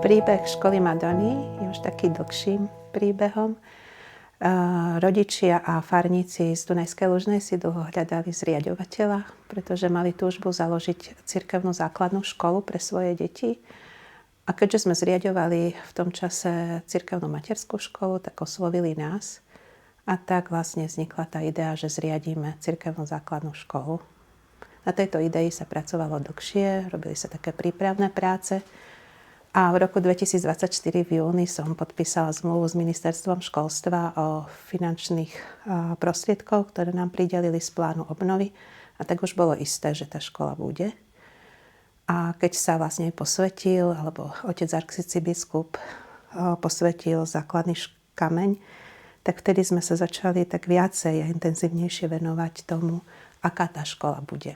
Príbeh školy Madony je už taký dlhším príbehom. Rodičia a farníci z Dunajskej Lužnej si dlho hľadali zriaďovateľa, pretože mali túžbu založiť cirkevnú základnú školu pre svoje deti. A keďže sme zriaďovali v tom čase cirkevnú materskú školu, tak oslovili nás. A tak vlastne vznikla tá idea, že zriadíme cirkevnú základnú školu. Na tejto idei sa pracovalo dlhšie, robili sa také prípravné práce. A v roku 2024 v júni som podpísala zmluvu s Ministerstvom školstva o finančných prostriedkoch, ktoré nám pridelili z plánu obnovy. A tak už bolo isté, že tá škola bude. A keď sa vlastne posvetil, alebo otec arcibiskup posvetil základný kameň, tak vtedy sme sa začali tak viacej a intenzívnejšie venovať tomu, aká tá škola bude.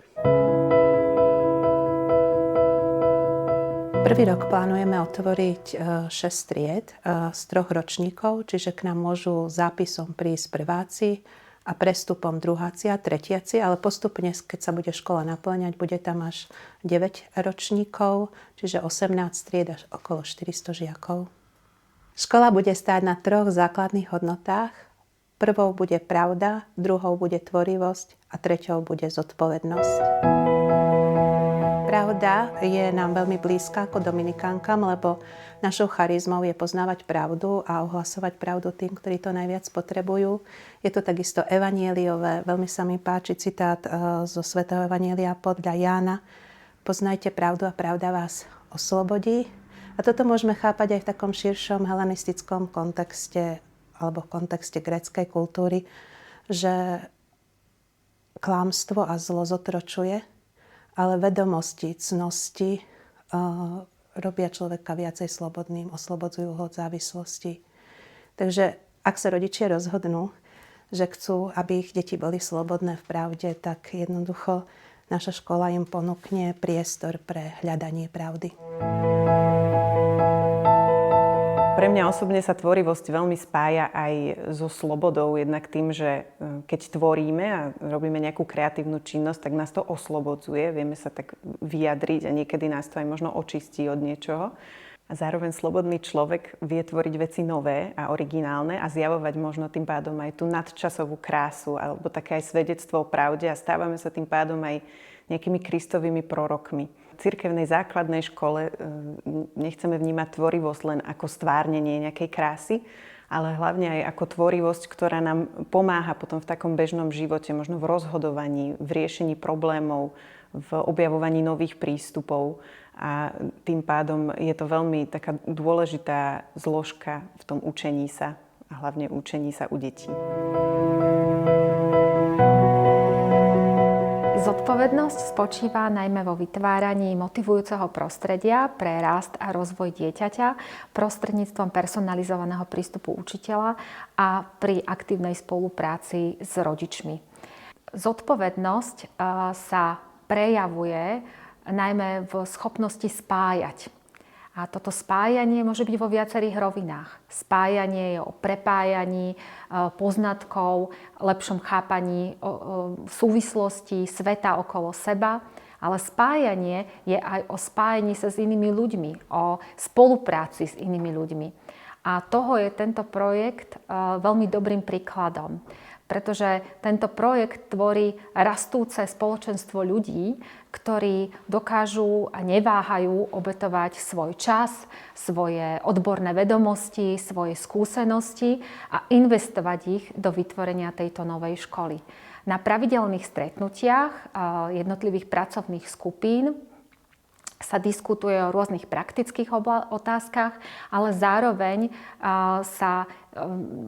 Prvý rok plánujeme otvoriť 6 tried z 3 ročníkov, čiže k nám môžu zápisom prísť prváci a prestupom druháci a tretiaci, ale postupne, keď sa bude škola naplňať, bude tam až 9 ročníkov, čiže 18 tried až okolo 400 žiakov. Škola bude stáť na 3 základných hodnotách. Prvou bude pravda, druhou bude tvorivosť a treťou bude zodpovednosť. Pravda je nám veľmi blízka ako dominikánkam, lebo našou charizmou je poznávať pravdu a ohlasovať pravdu tým, ktorí to najviac potrebujú. Je to takisto evanjeliové. Veľmi sa mi páči citát zo svätého evanjelia podľa Jána. Poznajte pravdu a pravda vás oslobodí. A toto môžeme chápať aj v takom širšom helenistickom kontexte alebo v kontexte gréckej kultúry, že klamstvo a zlo zotročuje, ale vedomosti, cnosti robia človeka viacej slobodným, oslobodzujú ho od závislosti. Takže ak sa rodičia rozhodnú, že chcú, aby ich deti boli slobodné v pravde, tak jednoducho naša škola im ponúkne priestor pre hľadanie pravdy. Pre mňa osobne sa tvorivosť veľmi spája aj so slobodou, jednak tým, že keď tvoríme a robíme nejakú kreatívnu činnosť, tak nás to oslobodzuje, vieme sa tak vyjadriť a niekedy nás to aj možno očistí od niečoho. A zároveň slobodný človek vie tvoriť veci nové a originálne a zjavovať možno tým pádom aj tú nadčasovú krásu alebo také aj svedectvo o pravde a stávame sa tým pádom aj nejakými Kristovými prorokmi. V cirkevnej základnej škole nechceme vnímať tvorivosť len ako stvárnenie nejakej krásy, ale hlavne aj ako tvorivosť, ktorá nám pomáha potom v takom bežnom živote, možno v rozhodovaní, v riešení problémov, v objavovaní nových prístupov. A tým pádom je to veľmi taká dôležitá zložka v tom učení sa a hlavne učení sa u detí. Zodpovednosť spočíva najmä vo vytváraní motivujúceho prostredia pre rast a rozvoj dieťaťa prostredníctvom personalizovaného prístupu učiteľa a pri aktívnej spolupráci s rodičmi. Zodpovednosť sa prejavuje najmä v schopnosti spájať. A toto spájanie môže byť vo viacerých rovinách. Spájanie je o prepájaní poznatkov, lepšom chápaní súvislosti sveta okolo seba, ale spájanie je aj o spájaní sa s inými ľuďmi, o spolupráci s inými ľuďmi. A toho je tento projekt veľmi dobrým príkladom. Pretože tento projekt tvorí rastúce spoločenstvo ľudí, ktorí dokážu a neváhajú obetovať svoj čas, svoje odborné vedomosti, svoje skúsenosti a investovať ich do vytvorenia tejto novej školy. Na pravidelných stretnutiach jednotlivých pracovných skupín sa diskutuje o rôznych praktických otázkach, ale zároveň sa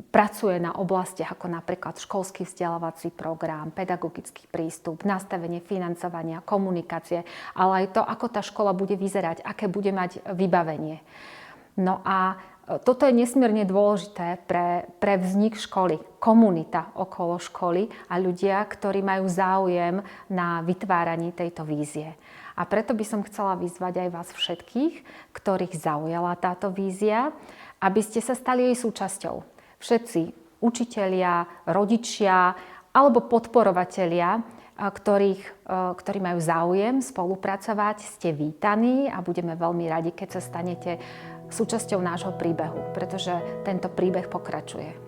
pracuje na oblastiach ako napríklad školský vzdelávací program, pedagogický prístup, nastavenie financovania, komunikácie, ale aj to, ako tá škola bude vyzerať, aké bude mať vybavenie. No a toto je nesmierne dôležité pre vznik školy, komunita okolo školy a ľudia, ktorí majú záujem na vytváraní tejto vízie. A preto by som chcela vyzvať aj vás všetkých, ktorých zaujala táto vízia, aby ste sa stali jej súčasťou. Všetci učitelia, rodičia alebo podporovatelia, ktorí majú záujem spolupracovať, ste vítaní a budeme veľmi radi, keď sa stanete súčasťou nášho príbehu, pretože tento príbeh pokračuje.